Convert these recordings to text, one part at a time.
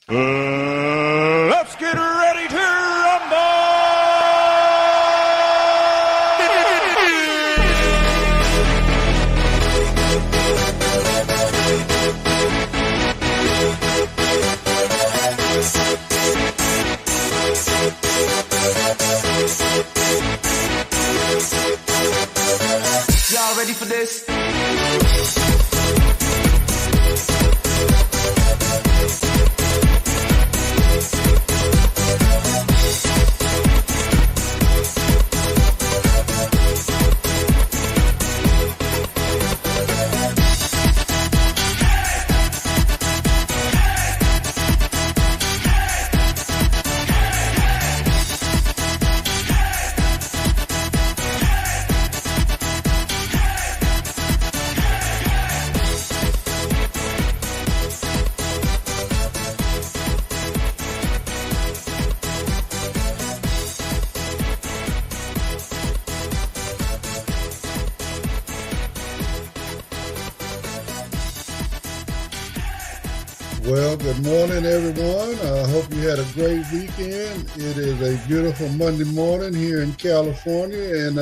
Let's get ready to rumble! Y'all ready for this? Well, good morning, everyone. I hope you had a great weekend. It is a beautiful Monday morning here in California, and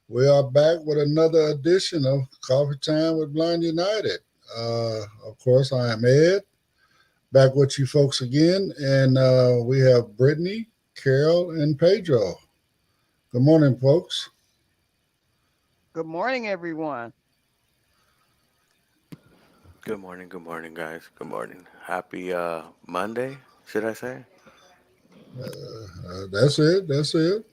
we are back with another edition of Coffee Time with Blind United. Of course, I am Ed, back with you folks again, and we have Brittany, Carol, and Pedro. Good morning, folks. Good morning, everyone. Good morning, guys. Good morning. Happy Monday, should I say? That's it. That's it.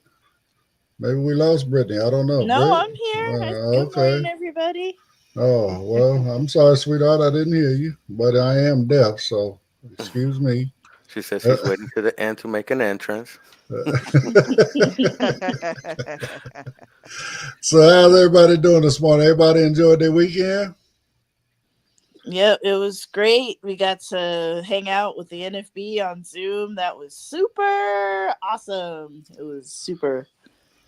Maybe we lost Brittany. I don't know. No, Britt? I'm here. Good Okay. morning, everybody. Oh, well, I'm sorry, sweetheart. I didn't hear you, but I am deaf, so excuse me. She says Uh, she's waiting to the end to make an entrance. so, how's everybody doing this morning? Everybody enjoyed their weekend? Yep, it was great. We got to hang out with the NFB on Zoom. That was super awesome. It was super.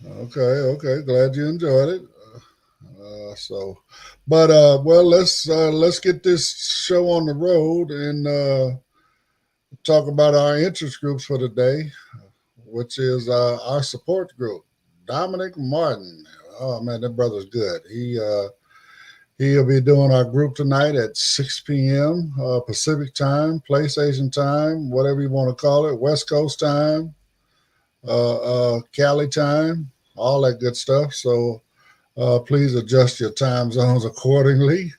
Okay, okay. Glad you enjoyed it. So, but well, let's get this show on the road and talk about our interest groups for the day, which is our support group. Dominic Martin. Oh man, that brother's good. He'll be doing our group tonight at 6 p.m. Pacific time, PlayStation time, whatever you want to call it, West Coast time, Cali time, all that good stuff. So please adjust your time zones accordingly.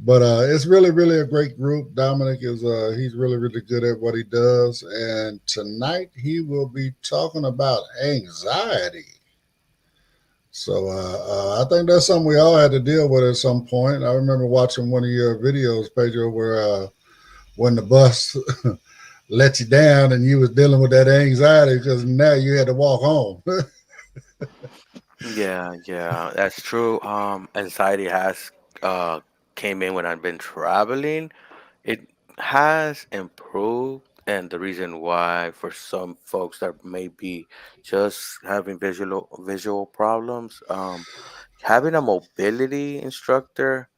But it's really, really a great group. Dominic is he's really, really good at what he does. And tonight he will be talking about anxiety. So I think that's something we all had to deal with at some point. I remember watching one of your videos, Pedro, where when the bus let you down and you was dealing with that anxiety because now you had to walk home. Yeah, that's true. Anxiety has uh came in when I've been traveling. It has improved, and the reason why for some folks that may be just having visual problems, having a mobility instructor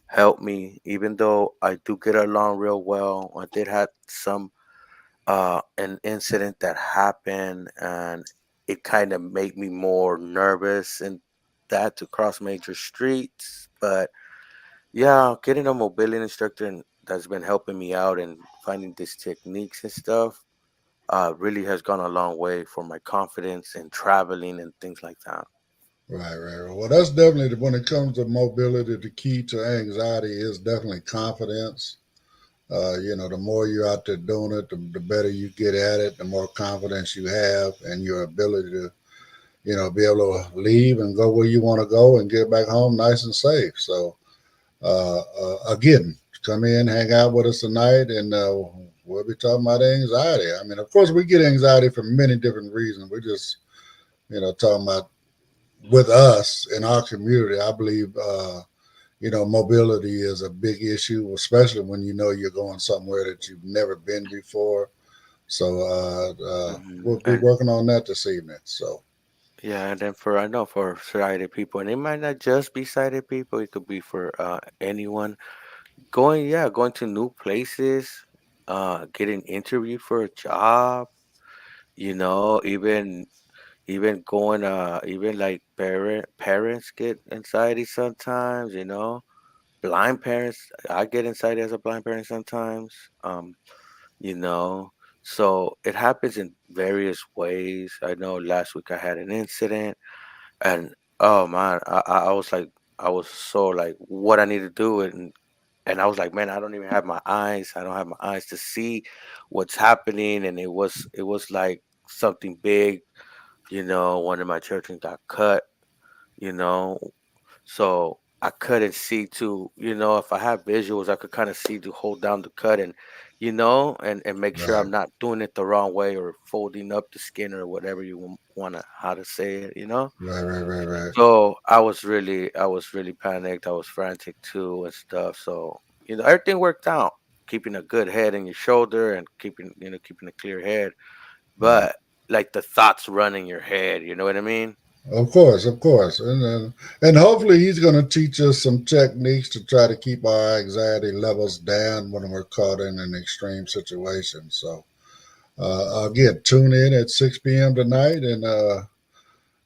helped me. Even though I do get along real well, I did have some an incident that happened, and it kind of made me more nervous and that to cross major streets. But yeah, getting a mobility instructor and that's been helping me out and finding these techniques and stuff really has gone a long way for my confidence in traveling and things like that. Right. Well, that's definitely when it comes to mobility, the key to anxiety is definitely confidence. The more you're out there doing it, the better you get at it, the more confidence you have and your ability to, be able to leave and go where you want to go and get back home nice and safe. So, again, come in, hang out with us tonight, and we'll be talking about anxiety. I mean, of course, we get anxiety for many different reasons. We're just, talking about with us in our community. I believe mobility is a big issue, especially when you know you're going somewhere that you've never been before. So we'll be And working on that this evening. So yeah, and then for I know for sighted people, and it might not just be sighted people; it could be for anyone going. Yeah, going to new places. getting interviewed for a job, even going even like parents get anxiety sometimes, blind parents, I get anxiety as a blind parent sometimes. You know, so it happens in various ways. I know last week I had an incident, and oh man, I was like, I was so like, what I need to do, and I was like, man, I don't even have my eyes. I don't have my eyes to see what's happening, and it was like something big. One of my children got cut. You know, so I couldn't see if I have visuals, I could kind of see to hold down the cut and make sure Right, I'm not doing it the wrong way or folding up the skin or whatever you want to how to say it. right, right, right, right. So I was really panicked. I was frantic too and stuff. So, everything worked out. Keeping a good head in your shoulder and keeping a clear head. Right. But like the thoughts run in your head, you know what I mean? Of course, and hopefully he's going to teach us some techniques to try to keep our anxiety levels down when we're caught in an extreme situation. So again, tune in at 6 p.m. tonight, and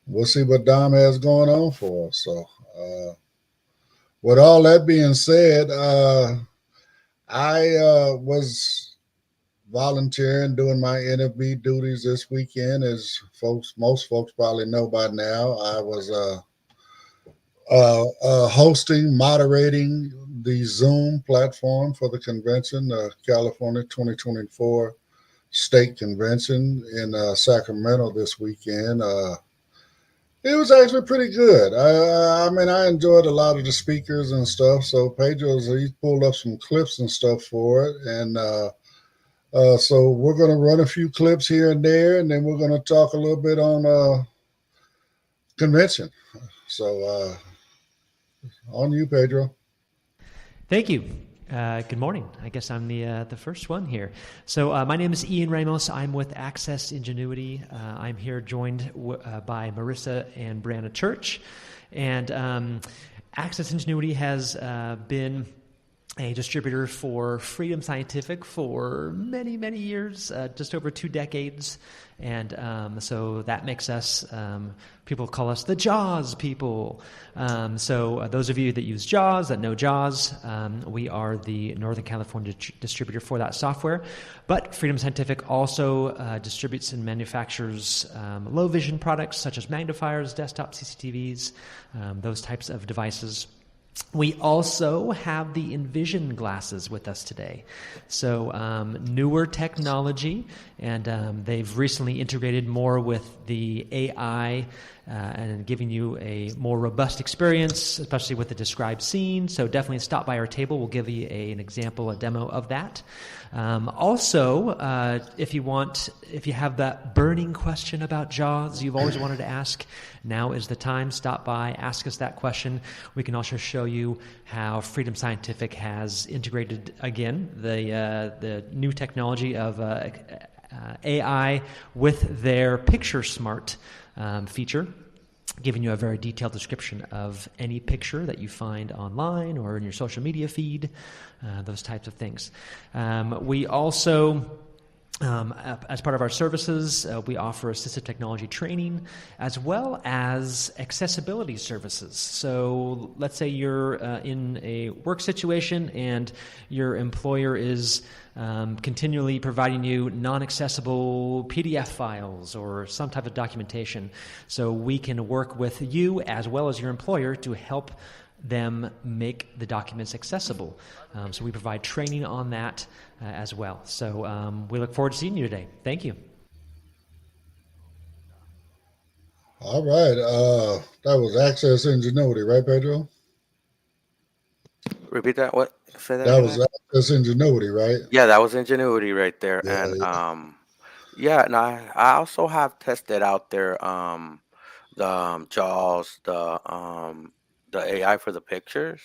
we'll see what Dom has going on for us. So, with all that being said, I was volunteering doing my NFB duties this weekend. As most folks probably know by now, I was hosting, moderating the Zoom platform for the convention, California 2024 State Convention in Sacramento this weekend. It was actually pretty good. I mean, I enjoyed a lot of the speakers and stuff. So Pedro's he pulled up some clips and stuff for it, and so we're going to run a few clips here and there, and then we're going to talk a little bit on convention. So on you, Pedro. Thank you. Good morning. I guess I'm the first one here. So my name is Ian Ramos. I'm with Access Ingenuity. I'm here joined by Marissa and Brianna Church. And Access Ingenuity has been a distributor for Freedom Scientific for many, many years, just over 2 decades. And so that makes us, people call us the JAWS people. So those of you that use JAWS, that know JAWS, we are the Northern California distributor for that software. But Freedom Scientific also distributes and manufactures low vision products such as magnifiers, desktop CCTVs, those types of devices. We also have the Envision glasses with us today. So newer technology, and they've recently integrated more with the AI and giving you a more robust experience, especially with the described scene. So definitely stop by our table. We'll give you an example, a demo of that. Also, if you have that burning question about JAWS you've always wanted to ask, now is the time. Stop by, ask us that question. We can also show you how Freedom Scientific has integrated, again, the new technology of AI with their Picture Smart feature, giving you a very detailed description of any picture that you find online or in your social media feed, those types of things. We also, as part of our services, we offer assistive technology training as well as accessibility services. So let's say you're in a work situation and your employer is continually providing you non-accessible PDF files or some type of documentation. So we can work with you as well as your employer to help them make the documents accessible. So we provide training on that as well. So we look forward to seeing you today. Thank you. All right. That was Access Ingenuity, right, Pedro? Repeat that. What? Say that That again, was man. Access Ingenuity, right? Yeah, that was ingenuity right there. Yeah, And yeah. yeah, and I also have tested out there the JAWS, the AI for the pictures.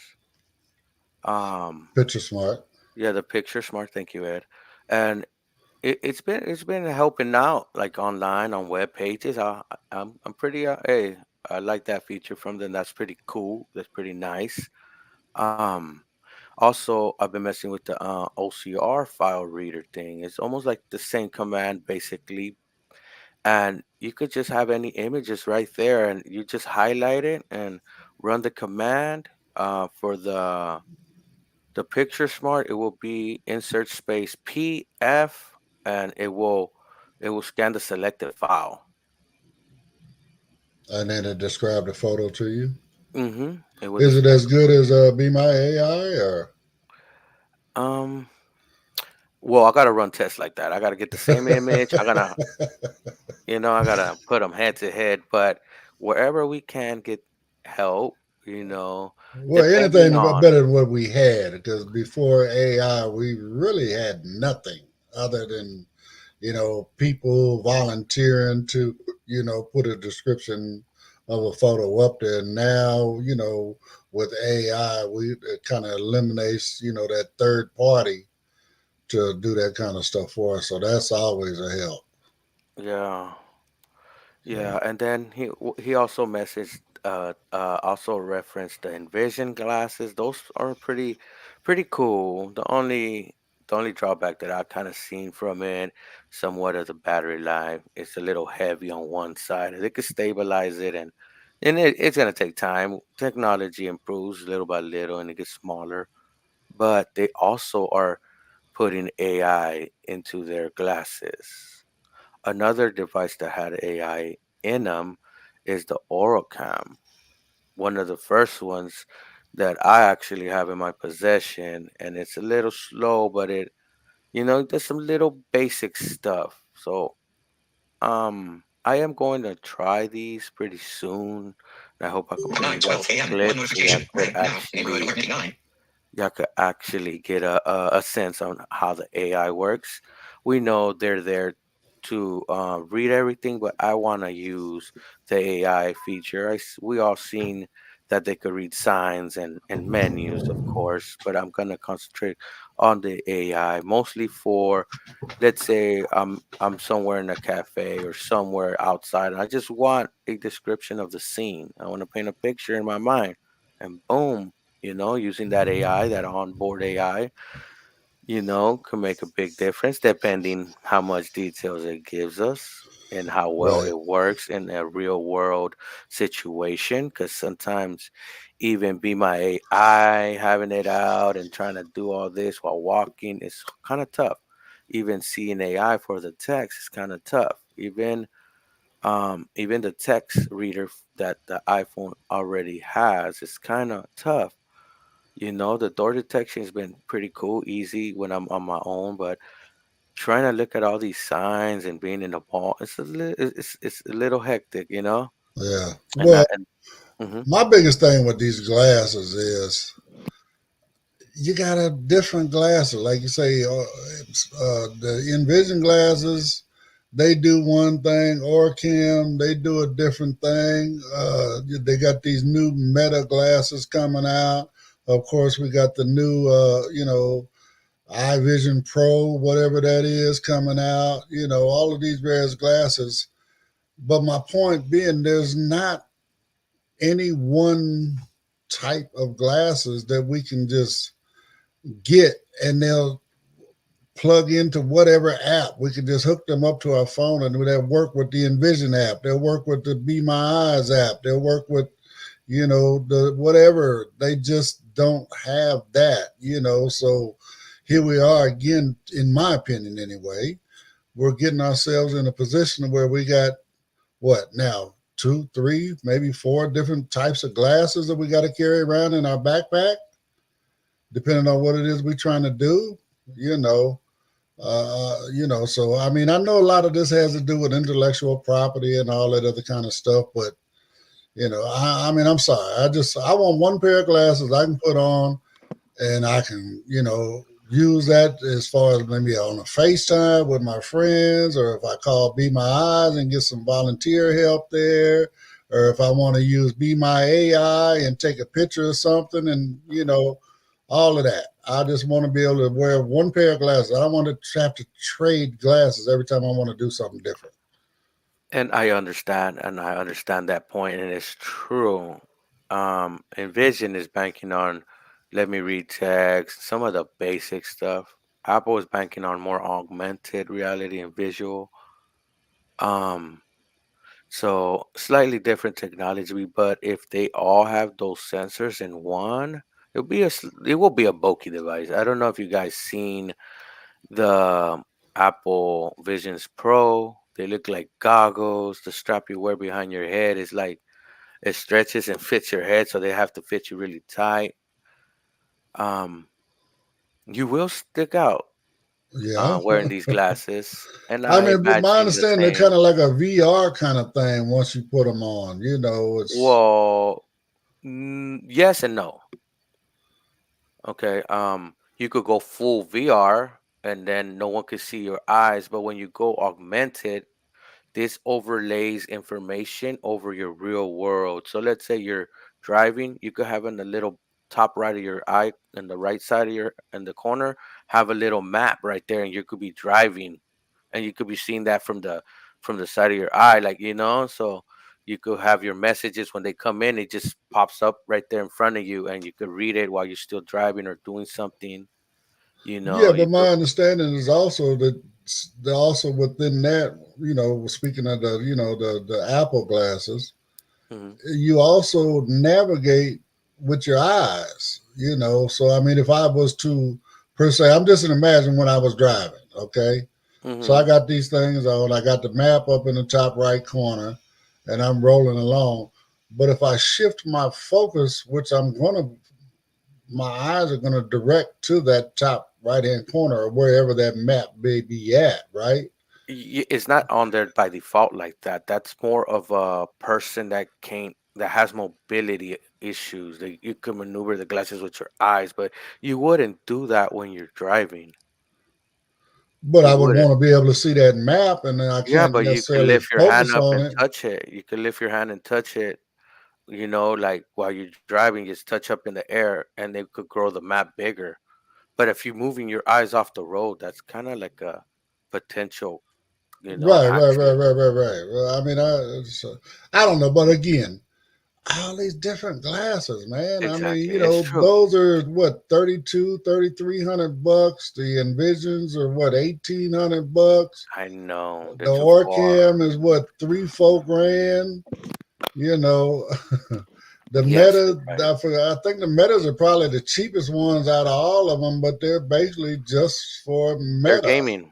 Um Picture Smart. yeah, the picture smart, thank you, Ed. And it's been helping out like online on web pages. I'm pretty hey, I like that feature from them. That's pretty cool. That's pretty nice. Um Also, I've been messing with the OCR file reader thing. It's almost like the same command basically, and you could just have any images right there, and you just highlight it and run the command for the picture smart. It will be insert space pf, and it will scan the selected file. And then it described the photo to you. It will Is it describe as the good photo. as Be My AI or? um well, I gotta run tests like that. I gotta get the same image. I gotta put them head to head. But wherever we can get help, you know Well, depending anything on. better than what we had, because before AI, we really had nothing other than, people volunteering to, put a description of a photo up there. Now, with AI, it kind of eliminates, that third party to do that kind of stuff for us. So that's always a help. Yeah. So, Yeah, and then he also messaged also referenced the Envision glasses. Those are pretty cool. The only drawback that I kind of seen from it, somewhat of the battery life, it's a little heavy on one side. They could stabilize it, and it's gonna take time. Technology improves little by little and it gets smaller. But they also are putting AI into their glasses. Another device that had AI in them is the Orocam, one of the first ones that I actually have in my possession, and it's a little slow, but there's some little basic stuff. So, I am going to try these pretty soon, and I hope I could bring you guys 9:12 some a.m. One clips, and notification. Rain now. Neighborhood alert 89. y'all could actually get a sense on how the AI works. We know they're there to read everything, but I want to use the AI feature. We all seen that they could read signs and menus, of course, but I'm gonna concentrate on the AI mostly for, let's say I'm somewhere in a cafe or somewhere outside, and I just want a description of the scene. I want to paint a picture in my mind, and boom, using that AI, that onboard AI, can make a big difference depending how much details it gives us and how well right. it works in a real world situation. Because sometimes even Be My AI, having it out and trying to do all this while walking is kind of tough. Even seeing AI for the text is kind of tough. Even the text reader that the iPhone already has is kind of tough. The door detection has been pretty cool, easy when I'm on my own, but trying to look at all these signs and being in the mall, it's a little hectic. Yeah. And I Well, and hmm my biggest thing with these glasses is you got a different glasses. Like you say, the Envision glasses, they do one thing. Orcam, they do a different thing. They got these new Meta glasses coming out. Of course, we got the new, iVision Pro, whatever that is, coming out. All of these various glasses. But my point being, there's not any one type of glasses that we can just get and they'll plug into whatever app. We can just hook them up to our phone and they'll work with the Envision app. They'll work with the Be My Eyes app. They'll work with, the whatever. They just don't have that, So here we are again, in my opinion anyway. We're getting ourselves in a position where we got what now? Two, three, maybe four different types of glasses that we got to carry around in our backpack, depending on what it is we're trying to do. You know, so I mean, I know a lot of this has to do with intellectual property and all that other kind of stuff, but I mean, I'm sorry. I want one pair of glasses I can put on and I can, use that as far as maybe on a FaceTime with my friends, or if I call Be My Eyes and get some volunteer help there, or if I want to use Be My AI and take a picture of something, and all of that. I just want to be able to wear one pair of glasses. I don't want to have to trade glasses every time I want to do something different. and I understand that point, and it's true. Envision is banking on let me read text, some of the basic stuff. Apple is banking on more augmented reality and visual. Um, so slightly different technology, but if they all have those sensors in one, it will be a bulky device. I don't know if you guys seen the Apple Visions Pro. They look like goggles. The strap you wear behind your head is like it stretches and fits your head, so they have to fit you really tight. Um, you will stick out Yeah. wearing these glasses, and I I mean, but my imagine the understanding, they're same. kind of like a VR kind of thing once you put them on. You know, it's Well, yes and no. Okay. You could go full VR, and then no one could see your eyes, but when you go augmented, this overlays information over your real world. So let's say you're driving, you could have in the little top right of your eye and the right side of your in the corner have a little map right there, and you could be driving, and you could be seeing that from the side of your eye, like so you could have your messages when they come in, it just pops up right there in front of you, and you could read it while you're still driving or doing something. yeah. You But could. my understanding is also that they're also within that. Speaking of the Apple glasses, Mhm, you also navigate with your eyes. So I mean, if I was to per se, I'm just imagine when I was driving. Okay, so I mhm. got these things on. I got the map up in the top right corner, and I'm rolling along. But if I shift my focus, which my eyes are gonna direct to that top right hand corner or wherever that map may be at, right? It's not on there by default like that. That's more of a person that has mobility issues. That you can maneuver the glasses with your eyes, but you wouldn't do that when you're driving. But I You would wouldn't. want to be able to see that map, and then I Yeah, can't but you could necessarily lift your hand focus up on and it. touch it. You could lift your hand and touch it. Like while you're driving, just touch up in the air, and they could grow the map bigger. But if you're moving your eyes off the road, that's kind of like a potential, Right, right, right, accident. right, right, right. Well, I mean, I don't know, but again, all these different glasses, man. I mean, Exactly, it's true. those are what 3,300 bucks. The Envisions are what 1,800 bucks. I know they're The too far. Orcam is what 3, 4 grand. You know, the Yes, you're Meta. right. I think the Metas are probably the cheapest ones out of all of them, but they're basically just for They're Meta. gaming.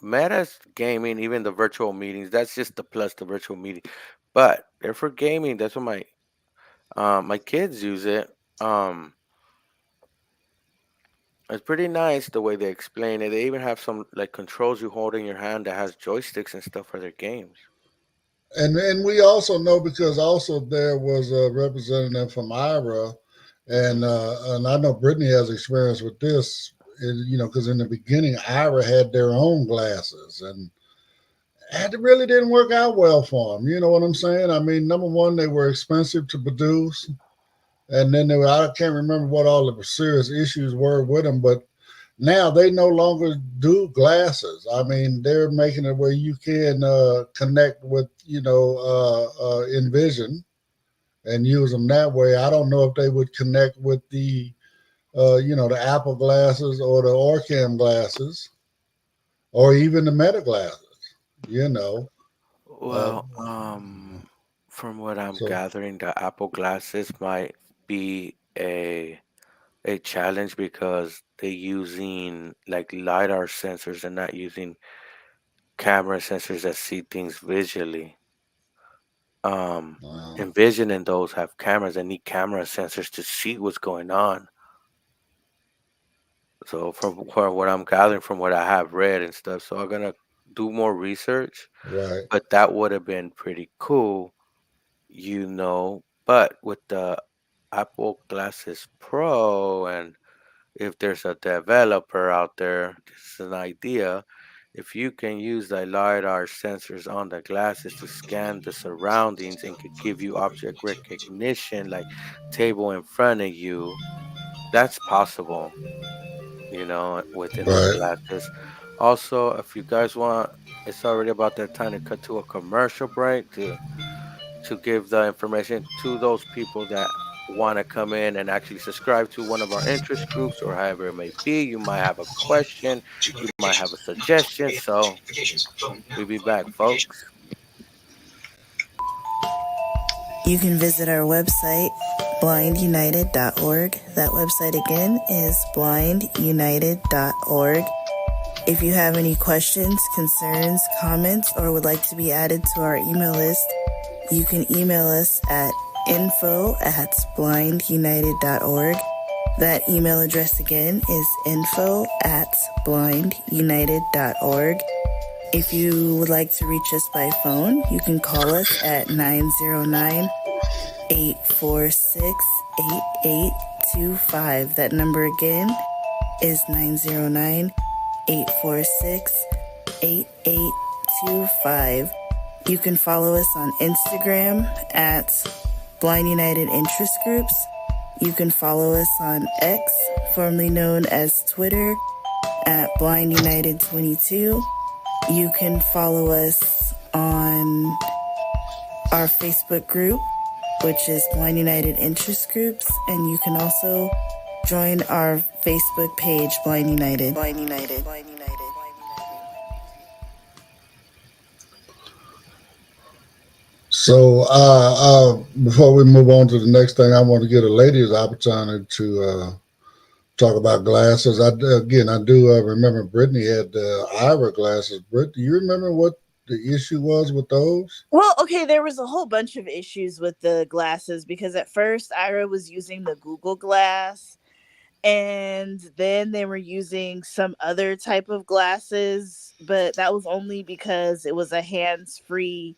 Meta's gaming, even the virtual meetings. That's just the plus the virtual meeting. But they're for gaming. That's what my kids use it. Um it's pretty nice the way they explain it. They even have some like controls you hold in your hand that has joysticks and stuff for their games. And we also know because also there was a representative from IRA, and I know Brittany has experience with this. Because in the beginning, IRA had their own glasses, and it really didn't work out well for them. You know what I'm saying? I mean, number one, they were expensive to produce, and then I can't remember what all the serious issues were with them, but now they no longer do glasses. I mean, they're making it where you can connect with, Envision and use them that way. I don't know if they would connect with the Apple glasses or the Orcam glasses or even the Meta glasses. You know, uh, Well, from what I'm so gathering, the Apple glasses might be a challenge because they're using like lidar sensors and not using camera sensors that see things visually. Um, uh, Envision and those have cameras that need camera sensors to see what's going on. So from what I'm gathering from what I have read and stuff, so I'm gonna do more research. right, But that would have been pretty cool, But with the Apple Glasses Pro, and if there's a developer out there, this is an idea. If you can use the LiDAR sensors on the glasses to scan the surroundings and could give you object recognition, like table in front of you, that's possible, within those right. glasses. Also, if you guys want, it's already about that time to cut to a commercial break to give the information to those people that want to come in and actually subscribe to one of our interest groups or however it may be. You might have a question, you might have a suggestion. So we'll be back, folks. You can visit our website, blindunited.org. That website again is blindunited.org. If you have any questions, concerns, comments, or would like to be added to our email list, you can email us at info@blindunited.org. That email address again is info@blindunited.org. If you would like to reach us by phone, you can call us at 909-846-8825. That number again is 909-846-8825. You can follow us on Instagram at Blind United Interest Groups. You can follow us on X, formerly known as Twitter, at Blind United 22. You can follow us on our Facebook group, which is Blind United Interest Groups, and you can also join our Facebook page, Blind United. Blind United. Blind United. So, before we move on to the next thing, I want to get a lady's opportunity to talk about glasses. I do remember Brittany had the Ira glasses. Britt, do you remember what the issue was with those? Well, okay, there was a whole bunch of issues with the glasses because at first Ira was using the Google Glass, and then they were using some other type of glasses, but that was only because it was a hands-free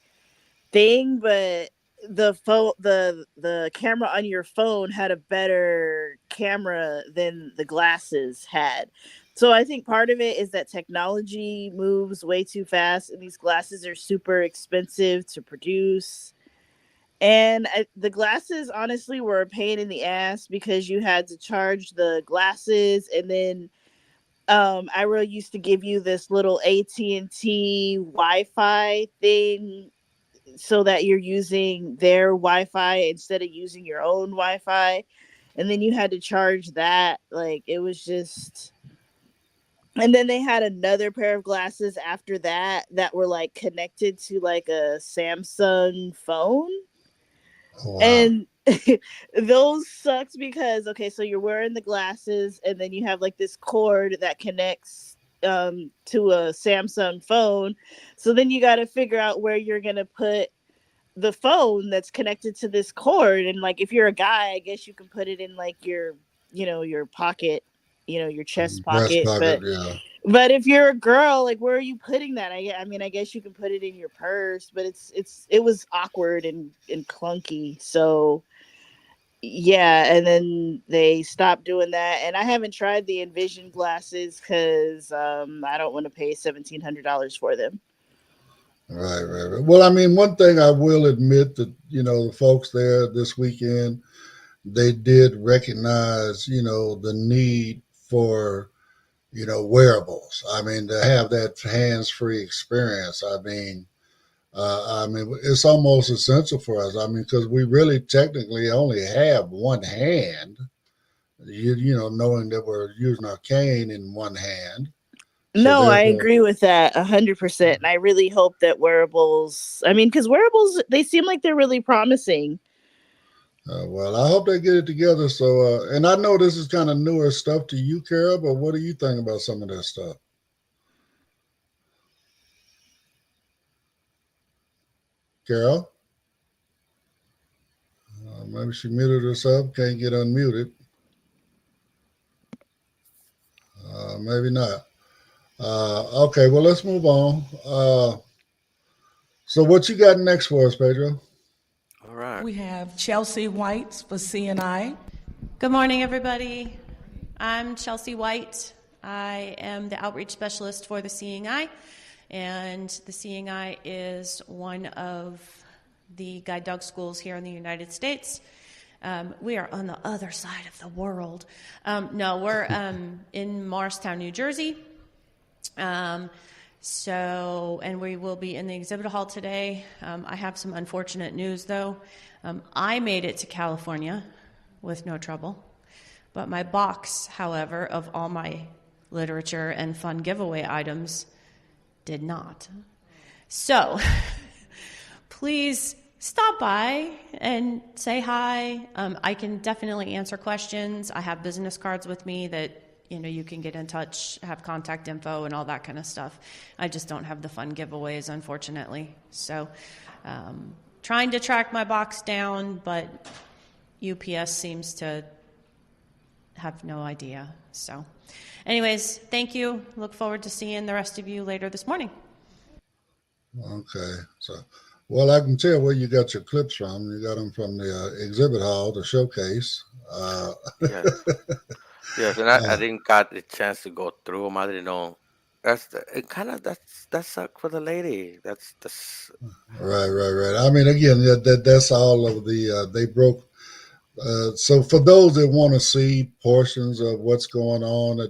thing. But the phone, the camera on your phone had a better camera than the glasses had. So I think part of it is that technology moves way too fast, and these glasses are super expensive to produce. And the glasses honestly were a pain in the ass because you had to charge the glasses, and then Ira used to give you this little AT&T Wi-Fi thing so that you're using their Wi-Fi instead of using your own Wi-Fi, and then you had to charge that. Like, it was just. And then they had another pair of glasses after that were like connected to like a Samsung phone. Oh, wow. And those sucked because, okay, so you're wearing the glasses and then you have like this cord that connects to a Samsung phone. So then you got to figure out where you're going to put the phone that's connected to this cord. And like, if you're a guy, I guess you can put it in like your pocket, your chest Breast pocket. pocket, yeah. But if you're a girl, like, where are you putting that? I mean, I guess you can put it in your purse, but it was awkward and clunky. So yeah, and then they stopped doing that. And I haven't tried the Envision glasses because I don't want to pay $1,700 for them. Right. Well, I mean, one thing I will admit that, the folks there this weekend, they did recognize, the need for, wearables. I mean, to have that hands-free experience. I mean, it's almost essential for us. I mean, because we really technically only have one hand, knowing that we're using our cane in one hand. No, I agree with that 100%. And I really hope that wearables, because wearables, they seem like they're really promising. Well, I hope they get it together. So, and I know this is kind of newer stuff to you, Carol, but what do you think about some of that stuff? Carol? Maybe she muted herself, can't get unmuted. Maybe not. Okay, well, let's move on. So what you got next for us, Pedro? All right. We have Chelsea White for CNI. Good morning, everybody. I'm Chelsea White. I am the outreach specialist for the Seeing Eye, and the Seeing Eye is one of the guide dog schools here in the United States. We are on the other side of the world. No, we're in Morristown, New Jersey. And we will be in the exhibit hall today. I have some unfortunate news, though. I made it to California. with no trouble. But my box, however, of all my literature and fun giveaway items did not. So please stop by and say hi. I can definitely answer questions. I have business cards with me that you can get in touch, have contact info and all that kind of stuff. I just don't have the fun giveaways, unfortunately. So trying to track my box down, but UPS seems to have no idea. So anyways, thank you. Look forward to seeing the rest of you later this morning. Okay, so well, I can tell where you got your clips from. You got them from the exhibit hall, the showcase. Yes, yes, and I didn't got the chance to go through them. I didn't know. That's for the lady. That's Right. I mean, again, that's all of the they broke. So for those that want to see portions of what's going on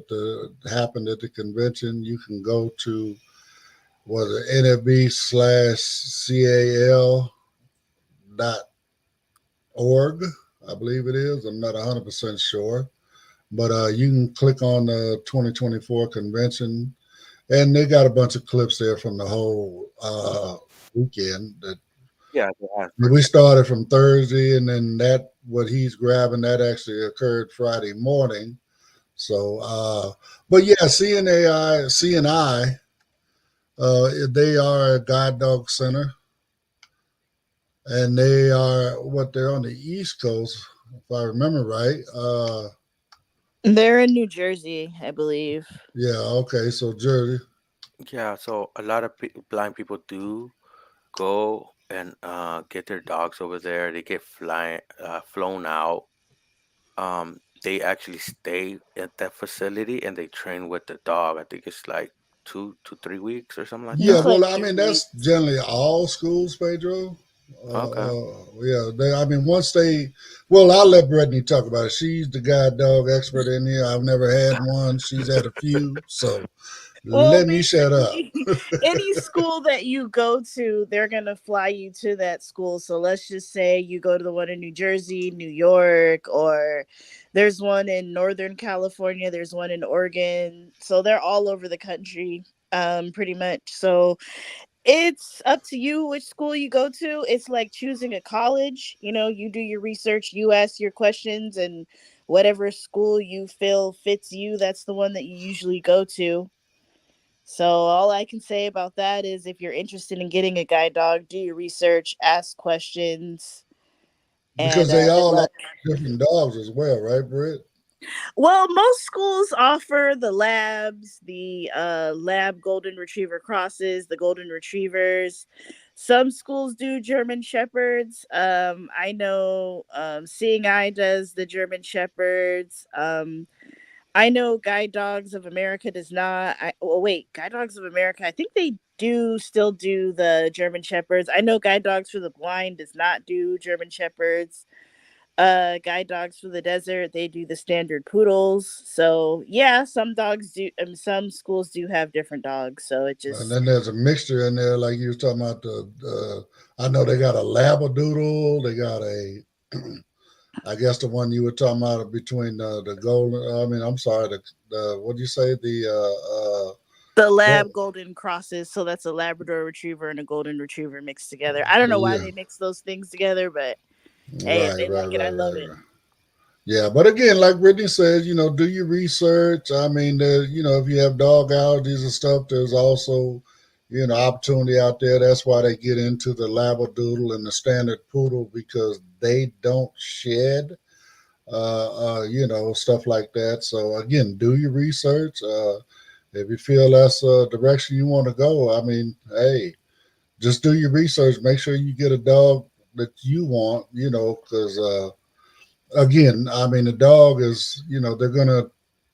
happened at the convention, you can go to NFB/CAL.org, I believe it is. I'm not 100% sure, but you can click on the 2024 convention, and they got a bunch of clips there from the whole weekend. yeah. They have We started from Thursday, and then what he's grabbing that actually occurred Friday morning. So, but yeah, CNI, they are a guide dog center, and they're on the East Coast, if I remember right. They're in New Jersey, I believe. Yeah, okay, so Jersey. Yeah, so a lot of blind people do go and get their dogs over there. They get flown out. They actually stay at that facility and they train with the dog. I think it's like 2 to 3 weeks or something like Yeah, It's that. like well, I mean 2 weeks. that's generally all schools, Pedro. Okay. Yeah, I mean once well, I'll let Brittany talk about it. She's the guide dog expert in here. I've never had one. She's had a few, so Well, let me shut up. basically, any school that you go to, they're going to fly you to that school. So let's just say you go to the one in New Jersey, New York, or there's one in Northern California, there's one in Oregon. So they're all over the country, pretty much. So it's up to you which school you go to. It's like choosing a college. You do your research, you ask your questions, and whatever school you feel fits you, that's the one that you usually go to. So all I can say about that is if you're interested in getting a guide dog, do your research, ask questions, and Because they good all are luck. different dogs as well, right, Britt? Well, most schools offer the labs, the lab golden retriever crosses, the golden retrievers. Some schools do German shepherds. I know Seeing Eye does the German shepherds. I know Guide Dogs of America does not. Guide Dogs of America, I think they do still do the German Shepherds. I know Guide Dogs for the Blind does not do German Shepherds. Guide Dogs for the Desert, they do the standard poodles. So yeah, some dogs do. Some schools do have different dogs. So it And just then there's a mixture in there, like you were talking about I know they got a labradoodle. They got I guess the one you were talking about between the golden. I mean, I'm sorry, the what do you say? the What? lab golden crosses. So that's a Labrador Retriever and a Golden Retriever mixed together. I don't know why Yeah, they mix those things together, but hey, if right, they right, like it, I right, love right, it. right. Yeah, but again, like Brittany says, do your research. I mean, if you have dog allergies and stuff, there's also, opportunity out there. That's why they get into the Labradoodle and the standard poodle because they don't shed, stuff like that. So again, do your research. If you feel that's a direction you want to go, I mean, hey, just do your research. Make sure you get a dog that you want, because again, I mean, the dog is, they're going to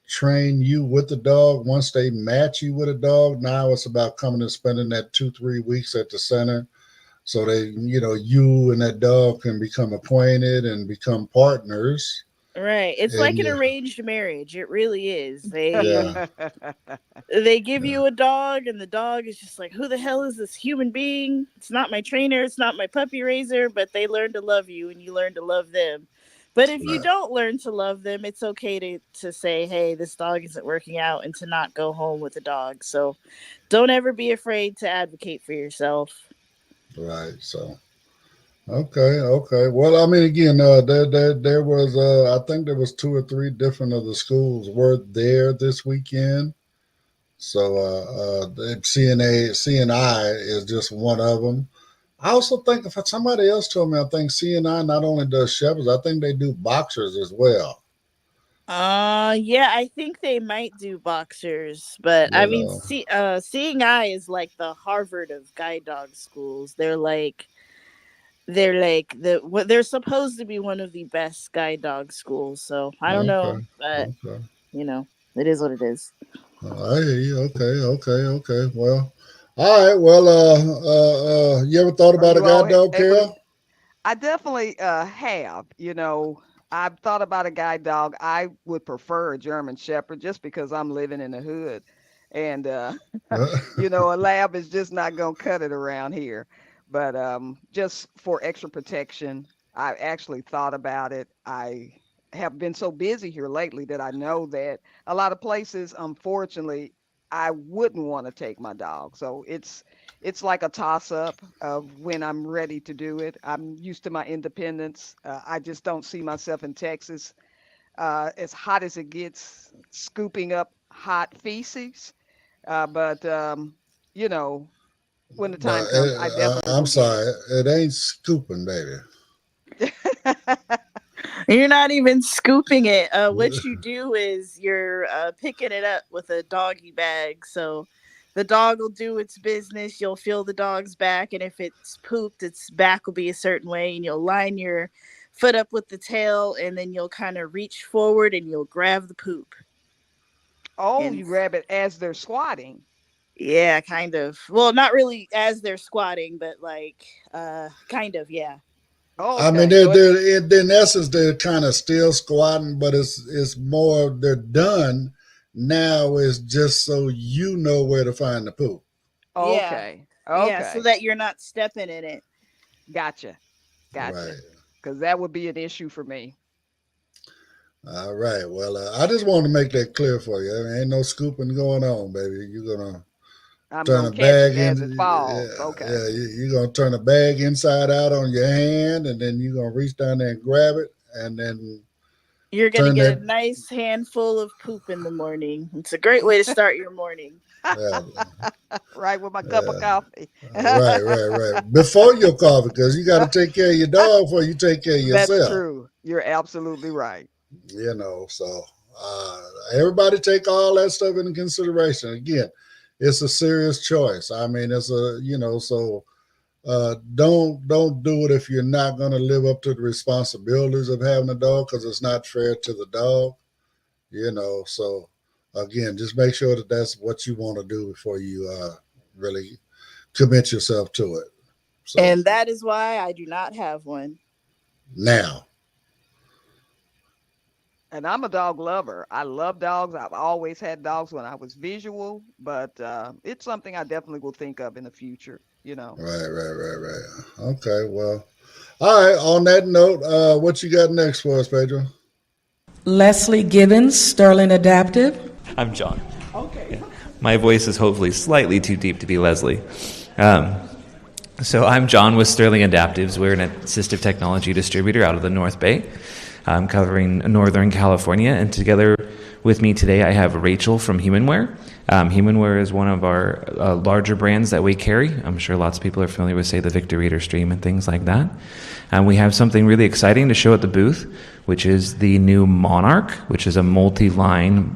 train you with the dog. Once they match you with a dog, now it's about coming and spending that 2-3 weeks at the center. So you and that dog can become acquainted and become partners. Right. It's like And an yeah, arranged marriage. It really is. yeah, They give yeah. you a dog and the dog is just like, who the hell is this human being? It's not my trainer, it's not my puppy raiser, but they learn to love you and you learn to love them. But if you Right. don't learn to love them, it's okay to say, hey, this dog isn't working out, and to not go home with a dog. So don't ever be afraid to advocate for yourself. Right. So okay, okay. Well, I mean, again, there was I think there was 2 or 3 different of the schools were there this weekend. So the CNI is just one of them. I also think if somebody else told me, I think CNI not only does shepherds, I think they do boxers as well. Yeah, I think they might do boxers, but I You mean, know, Seeing Eye is like the Harvard of guide dog schools. They're supposed to be one of the best guide dog schools. So I don't know, okay, but okay. you know, it is what it is. I hear you. Okay, okay, okay. Well, all right. Well, you ever thought Are about a you all guide dog, able to? Carol? I definitely have. I've thought about a guide dog. I would prefer a German Shepherd just because I'm living in the hood. And, a lab is just not going to cut it around here. But just for extra protection, I actually thought about it. I have been so busy here lately that I know that a lot of places, unfortunately, I wouldn't want to take my dog. So it's like a toss up of when I'm ready to do it. I'm used to my independence. I just don't see myself in Texas as hot as it gets, scooping up hot feces. But you know, when the But time comes, I definitely I'm will get sorry, it ain't scooping, baby. it. You're not even scooping it. What you do is you're picking it up with a doggy bag. So the dog will do its business. You'll feel the dog's back, and if it's pooped, its back will be a certain way, and you'll line your foot up with the tail, and then you'll kind of reach forward and you'll grab the poop. Oh, And you grab it as they're squatting. yeah, kind of. Well, not really as they're squatting, but like kind of, yeah. I mean, Okay, so it's in essence, they're kind of still squatting, but it's more they're done now. Is just so you know where to find the poop. Yeah. okay. Yeah, so Okay, that you're not stepping in it. gotcha, gotcha. Right. Because that would be an issue for me. All right. Well, I just wanted to make that clear for you. There ain't no scooping going on, baby. You're gonna I'm turn gonna a catch it bag in. as it falls. Yeah, Okay. yeah. You're gonna turn a bag inside out on your hand, and then you're gonna reach down there and grab it, and then You're going to turn get a that. nice handful of poop in the morning. It's a great way to start your morning. Yeah, Right with my cup of yeah. coffee. Right. Before your coffee, because you got to take care of your dog before you take care of That's yourself. true. You're absolutely right. So everybody take all that stuff into consideration. Again, it's a serious choice. I mean, it's a so don't do it if you're not going to live up to the responsibilities of having a dog because it's not fair to the dog. So again, just make sure that that's what you want to do before you really commit yourself to it. So And that is why I do not have one. now, And I'm a dog lover. I love dogs. I've always had dogs when I was visual, but it's something I definitely will think of in the future, you know. right. Okay, well, all right. On that note, what you got next for us, Pedro? Leslie Gibbons, Sterling Adaptive. I'm John. Okay. Yeah. My voice is hopefully slightly too deep to be Leslie. So I'm John with Sterling Adaptives. We're an assistive technology distributor out of the North Bay, covering Northern California. And together with me today, I have Rachel from Humanware. Humanware is one of our larger brands that we carry. I'm sure lots of people are familiar with, say, the Victor Reader Stream and things like that. And we have something really exciting to show at the booth, which is the new Monarch, which is a multi-line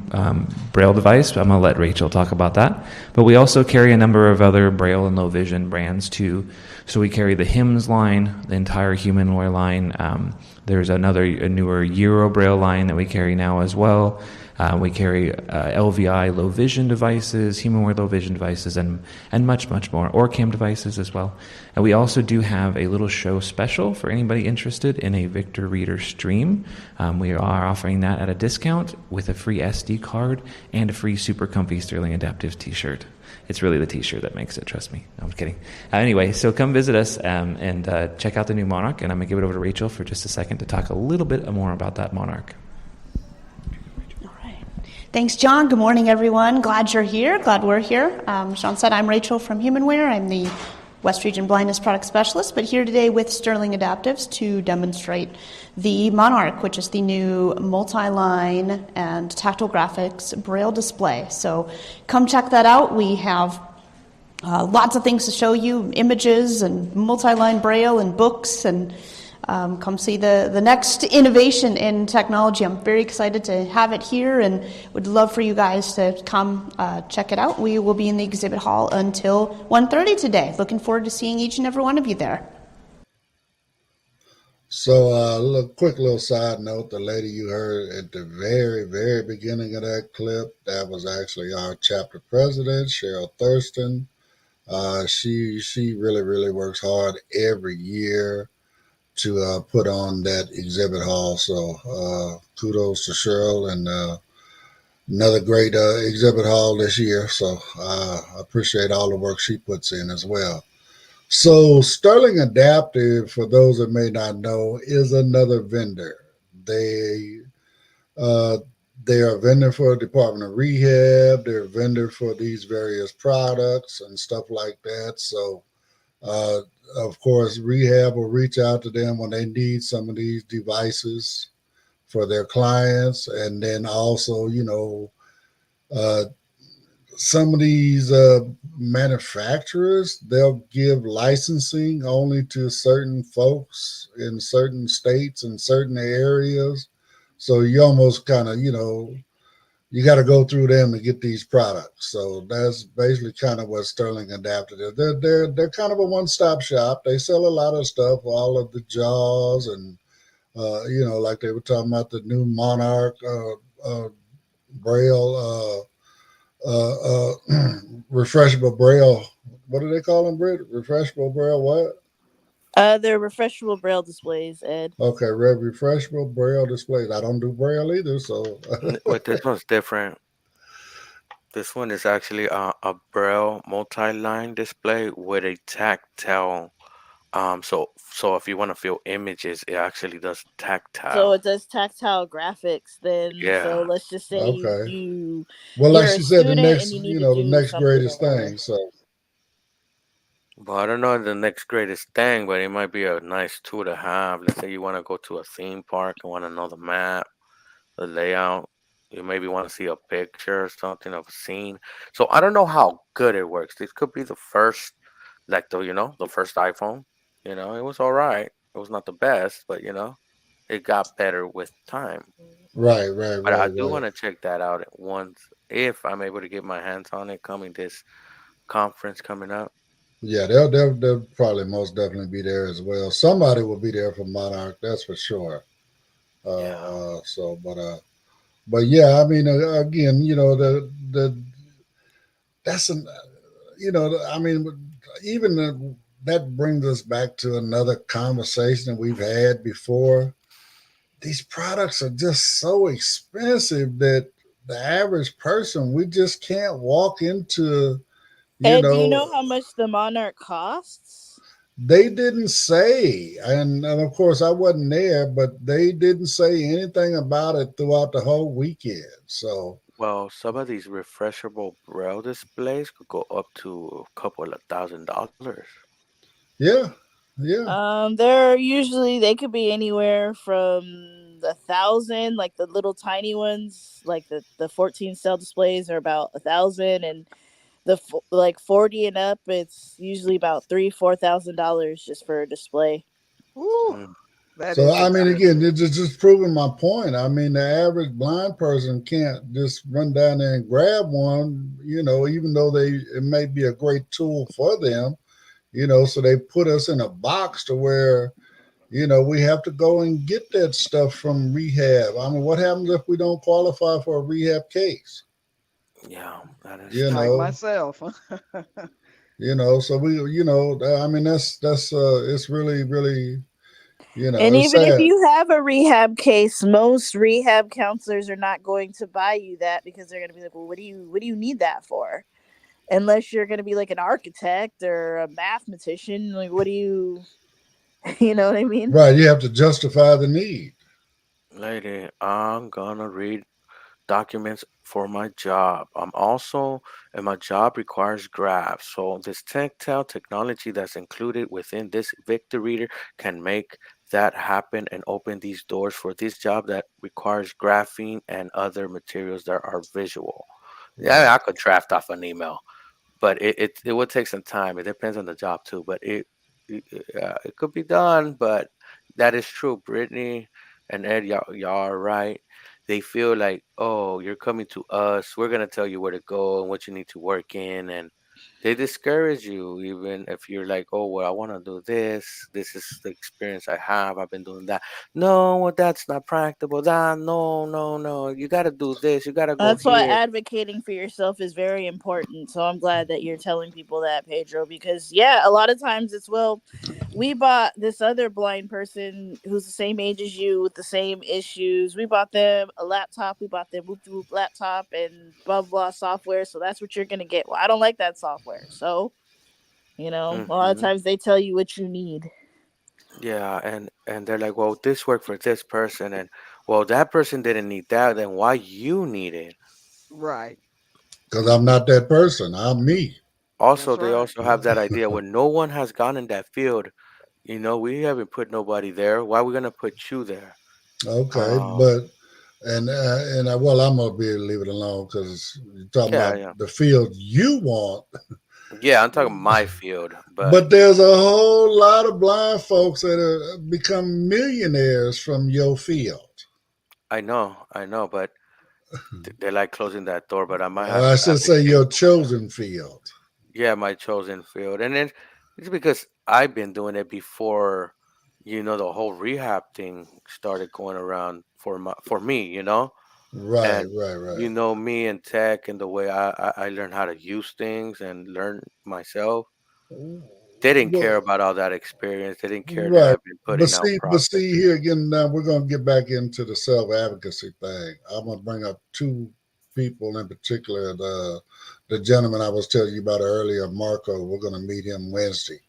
Braille device. I'm going to let Rachel talk about that. But we also carry a number of other Braille and low vision brands too. So we carry the HIMS line, the entire Humanware line. There's a newer Euro Braille line that we carry now as well. We carry LVI low vision devices, Humanware low vision devices, and much more, OrCam devices as well. And we also do have a little show special for anybody interested in a Victor Reader Stream. We are offering that at a discount with a free SD card and a free super comfy Sterling Adaptive t-shirt. It's really the T-shirt that makes it. Trust me. No, I'm kidding. Anyway, so come visit us and check out the new Monarch. And I'm gonna give it over to Rachel for just a second to talk a little bit more about that Monarch. All right. Thanks, John. Good morning, everyone. Glad you're here. Glad we're here. Sean said I'm Rachel from HumanWare. I'm the West Region Blindness Product Specialist, but here today with Sterling Adaptives to demonstrate the Monarch, which is the new multi-line and tactile graphics Braille display. So come check that out. We have lots of things to show you, images and multi-line Braille and books, and come see the next innovation in technology. I'm very excited to have it here and would love for you guys to come check it out. We will be in the exhibit hall until 1:30 today. Looking forward to seeing each and every one of you there. So a quick little side note, the lady you heard at the very, very beginning of that clip, that was actually our chapter president, Cheryl Thurston. She really, really works hard every year to put on that exhibit hall. So kudos to Cheryl, and another great exhibit hall this year. So I appreciate all the work she puts in as well. So Sterling Adaptive, for those that may not know, is another vendor. They are a vendor for Department of Rehab. They're a vendor for these various products and stuff like that. So of course, rehab will reach out to them when they need some of these devices for their clients. And then also, some of these manufacturers, they'll give licensing only to certain folks in certain states and certain areas. So you almost kind of, you got to go through them to get these products. So that's basically kind of what Sterling Adaptive is. They're kind of a one-stop shop. They sell a lot of stuff, all of the JAWS and, like they were talking about the new Monarch Braille, refreshable Braille. What do they call them, Britt? Refreshable Braille what? They're refreshable Braille displays, Ed. Okay, refreshable Braille displays. I don't do Braille either, so. But this one's different. This one is actually a Braille multi-line display with a tactile. So if you want to feel images, it actually does tactile. So it does tactile graphics. Then, Yeah. So let's just say Okay. you. Well, like you're she a said, the student next, and you need to the do next something greatest or- thing. So. Well, I don't know the next greatest thing, but it might be a nice tool to have. Let's say you want to go to a theme park and want to know the map, the layout. You maybe want to see a picture or something of a scene. So I don't know how good it works. This could be the first, like the first iPhone. It was all right. It was not the best, but it got better with time. Right. But I do want to check that out at once if I'm able to get my hands on it coming this conference coming up. Yeah, they'll probably most definitely be there as well. Somebody will be there for Monarch, that's for sure. But yeah, I mean, again, that's an, I mean, even that brings us back to another conversation that we've had before. These products are just so expensive that the average person, we just can't walk into. Ed, do you know how much the Monarch costs? They didn't say, and of course I wasn't there, but they didn't say anything about it throughout the whole weekend. So, well, some of these refreshable Braille displays could go up to a couple of $1,000. yeah. They're usually they could be anywhere from 1,000, like the little tiny ones, like the 14 cell displays are about 1,000, and the 40 and up, it's usually about $3,000-$4,000 just for a display. Ooh, so I mean, again, it's just proving my point. I mean, the average blind person can't just run down there and grab one, even though it may be a great tool for them, so they put us in a box to where, we have to go and get that stuff from rehab. I mean, what happens if we don't qualify for a rehab case? Yeah, that is like myself. So we, I mean, that's it's really, really, and even sad. if you have a rehab case, most rehab counselors are not going to buy you that because they're going to be like, well, what do you need that for? unless you're going to be like an architect or a mathematician. Like, what do you, you know what I mean? Right. You have to justify the need. Lady, I'm gonna read documents for my job. And my job requires graphs. So this tactile technology that's included within this Victor Reader can make that happen and open these doors for this job that requires graphing and other materials that are visual. Yeah, Right. I could draft off an email, but it would take some time. It depends on the job too, but it could be done. But that is true. Brittany and Ed, y'all are right. They feel like, oh, you're coming to us. We're gonna tell you where to go and what you need to work in, and they discourage you even if you're like, oh, well, I want to do this. This is the experience I have. I've been doing that. No, well, that's not practical. That no, no, no. You got to do this. You got to go That's why here. advocating for yourself is very important. So I'm glad that you're telling people that, Pedro, because yeah, a lot of times it's, well, we bought this other blind person who's the same age as you with the same issues. We bought them a laptop. We bought them whoop whoop laptop and blah blah software. So that's what you're gonna get. Well, I don't like that software. So, a lot of Hmm. times they tell you what you need. Yeah, and they're like, well, this worked for this person, and well, that person didn't need that. Then why you need it? Right. Because I'm not that person. I'm me. Also, That's they right. also have that idea when no one has gone in that field. We haven't put nobody there. Why are we gonna put you there? Okay, Um, but well, I'm gonna be able to leave it alone because you're talking yeah, about yeah, the field you want. yeah. I'm talking my field, but But there's a whole lot of blind folks that have become millionaires from your field. I know, but they like closing that door. But I might Or have I to should say advocate your for them. chosen field. Yeah, my chosen field, and then it's because I've been doing it before. The whole rehab thing started going around for me. Right, And right, right. me and tech and the way I learned how to use things and learn myself. They didn't care Well, about all that experience. They didn't care that right. I've been putting out But projects. see here again. Now we're gonna get back into the self advocacy thing. I'm gonna bring up two people in particular. The gentleman I was telling you about earlier, Marco. We're gonna meet him Wednesday.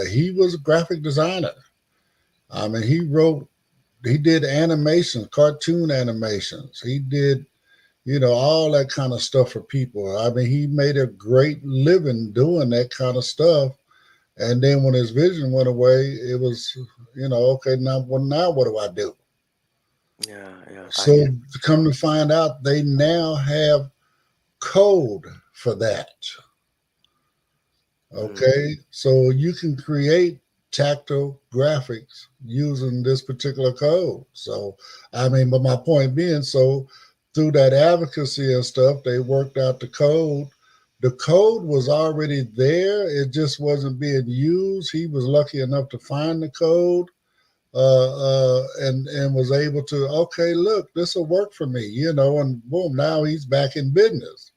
He was a graphic designer. I mean, he did animations, cartoon animations. He did, all that kind of stuff for people. I mean, he made a great living doing that kind of stuff. And then when his vision went away, it was, okay, now what do I do? Yeah, yeah, I So get. to come to find out, they now have code for that. Mm, Okay, so you can create tactile graphics using this particular code. So, I mean, but my point being, so through that advocacy and stuff, they worked out the code. The code was already there, it just wasn't being used. He was lucky enough to find the code. And was able to, okay, look, this will work for me, and boom, now he's back in business.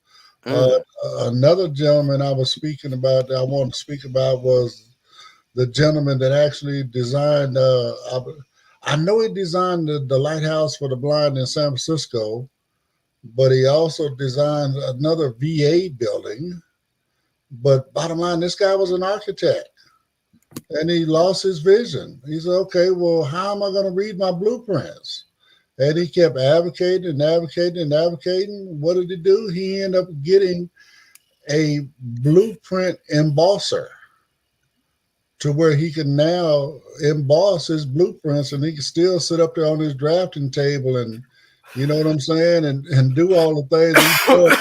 Uh, mm, Another gentleman I was speaking about that I wanted to speak about was the gentleman that actually designed. I know he designed the lighthouse for the blind in San Francisco, but he also designed another VA building. But bottom line, this guy was an architect, and he lost his vision. He said, "Okay, well, how am I going to read my blueprints?" And he kept advocating and advocating and advocating. What did he do? He ended up getting a blueprint embosser to where he can now emboss his blueprints, and he can still sit up there on his drafting table and, you know what I'm saying, and do all the things he does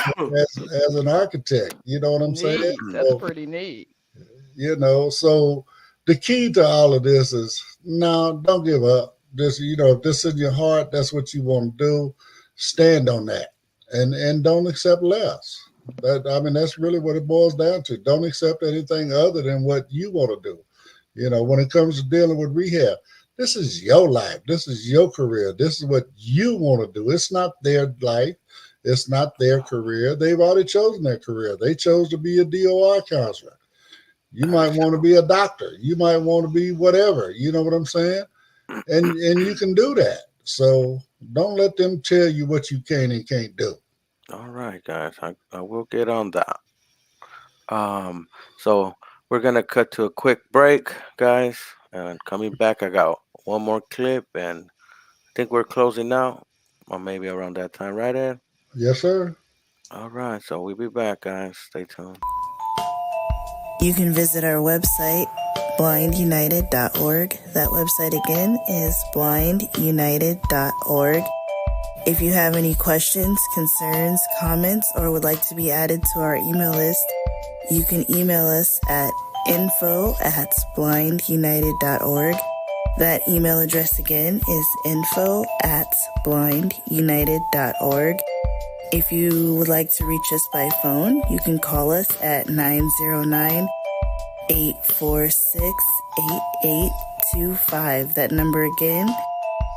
as an architect. You know what I'm saying? Neat. That's So, pretty neat. so the key to all of this is no, don't give up. This, if this is in your heart, that's what you want to do. Stand on that, and don't accept less. That's really what it boils down to. Don't accept anything other than what you want to do. When it comes to dealing with rehab, this is your life. This is your career. This is what you want to do. It's not their life. It's not their career. They've already chosen their career. They chose to be a DOR counselor. You that might is want to true. be a doctor. You might want to be whatever. You know what I'm saying? And you can do that. So don't let them tell you what you can and can't do. All right, guys. I will get on that. So we're gonna cut to a quick break, guys. And coming back, I got one more clip, and I think we're closing out, or maybe around that time, right, Ed? Yes, sir. All right. So we'll be back, guys. Stay tuned. You can visit our website, blindunited.org. That website again is blindunited.org. If you have any questions, concerns, comments, or would like to be added to our email list, you can email us at info@blindunited.org. That email address again is info@blindunited.org. If you would like to reach us by phone, you can call us at 909-846-8825. That number again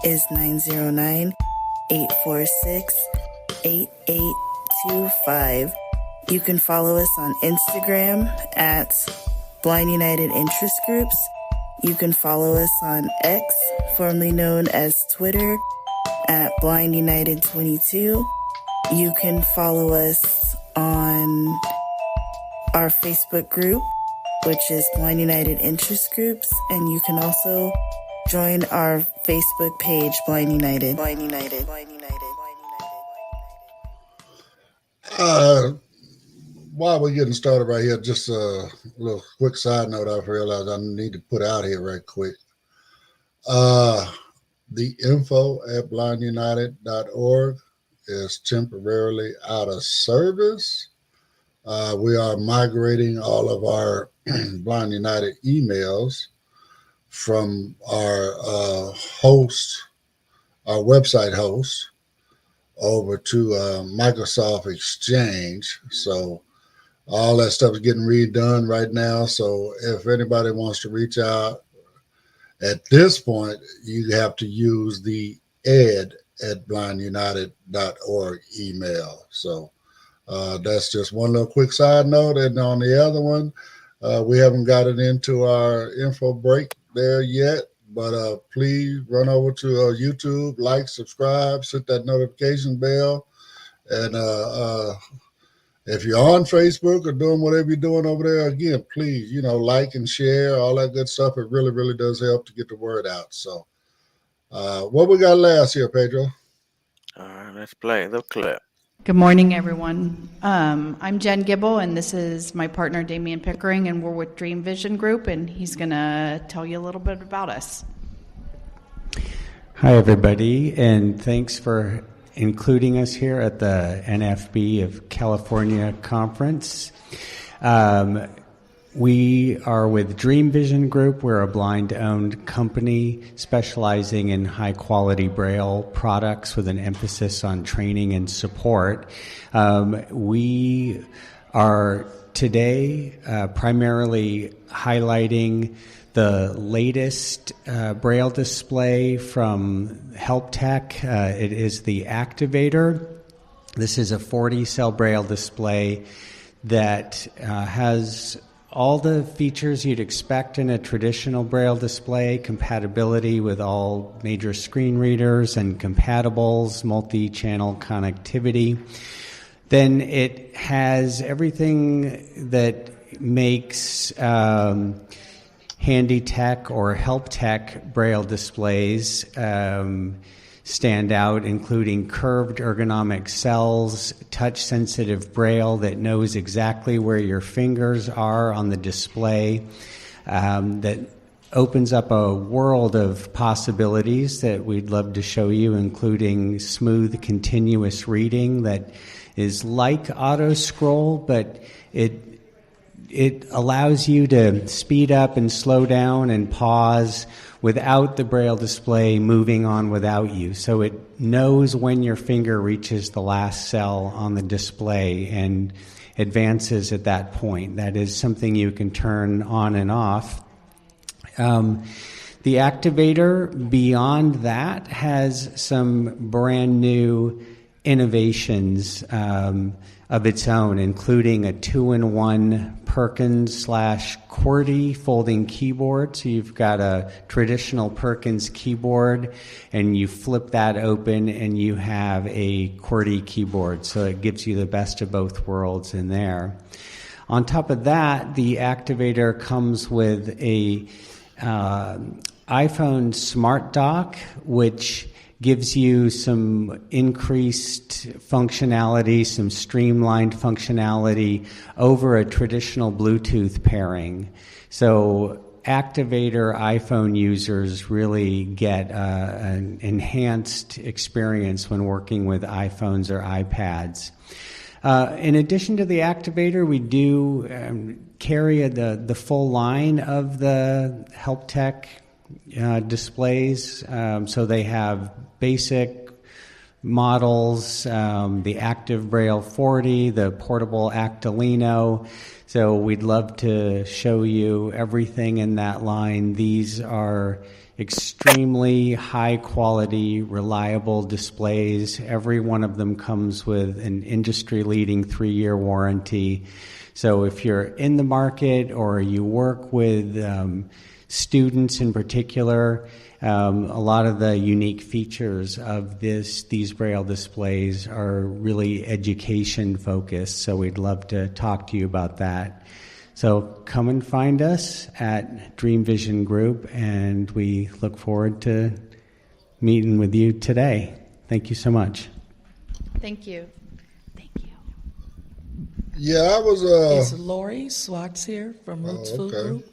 is 909-846-8825. You can follow us on Instagram at Blind United Interest Groups. You can follow us on X, formerly known as Twitter, at Blind United 22. You can follow us on our Facebook group, which is Blind United Interest Groups, and you can also join our Facebook page, Blind United. Blind United. Blind United. While we're getting started right here, just a little quick side note I've realized I need to put out here right quick. The info@blindunited.org is temporarily out of service. We are migrating all of our Blind United emails from our website host, over to Microsoft Exchange. So all that stuff is getting redone right now. So if anybody wants to reach out at this point, you have to use the ed@blindunited.org email. So that's just one little quick side note. And on the other one, we haven't gotten into our info break there yet, but please run over to YouTube, like, subscribe, hit that notification bell. And if you're on Facebook or doing whatever you're doing over there, again, please, like and share, all that good stuff. It really, really does help to get the word out. So what we got last here, Pedro? All right, let's play the clip. Good morning, everyone. I'm Jen Gibble, and this is my partner, Damian Pickering, and we're with Dream Vision Group, and he's going to tell you a little bit about us. Hi, everybody, and thanks for including us here at the NFB of California conference. We are with Dream Vision Group. We're a blind-owned company specializing in high-quality Braille products with an emphasis on training and support. We are today primarily highlighting the latest Braille display from HelpTech. It is the Activator. This is a 40-cell Braille display that has all the features you'd expect in a traditional Braille display: compatibility with all major screen readers and compatibles, multi-channel connectivity. Then it has everything that makes HandyTech or HelpTech Braille displays stand out, including curved ergonomic cells, touch-sensitive Braille that knows exactly where your fingers are on the display, that opens up a world of possibilities that we'd love to show you, including smooth, continuous reading that is like auto scroll, but it allows you to speed up and slow down and pause without the Braille display moving on without you. So it knows when your finger reaches the last cell on the display and advances at that point. That is something you can turn on and off. The Activator, beyond that, has some brand new innovations of its own, including a 2-in-1 Perkins / QWERTY folding keyboard. So you've got a traditional Perkins keyboard, and you flip that open, and you have a QWERTY keyboard. So it gives you the best of both worlds in there. On top of that, the Activator comes with a iPhone Smart Dock, which gives you some increased functionality, some streamlined functionality over a traditional Bluetooth pairing. So Activator iPhone users really get an enhanced experience when working with iPhones or iPads. In addition to the Activator, we do carry the full line of the HelpTech displays. So they have basic models, the Active Braille 40, the portable Actilino. So we'd love to show you everything in that line. These are extremely high quality, reliable displays. Every one of them comes with an industry-leading 3-year warranty. So if you're in the market or you work with students in particular, a lot of the unique features of these Braille displays are really education focused, so we'd love to talk to you about that. So come and find us at Dream Vision Group, and we look forward to meeting with you today. Thank you so much. Thank you. Yeah, I was. Is Lori Swartz here from Roots Food okay. Group?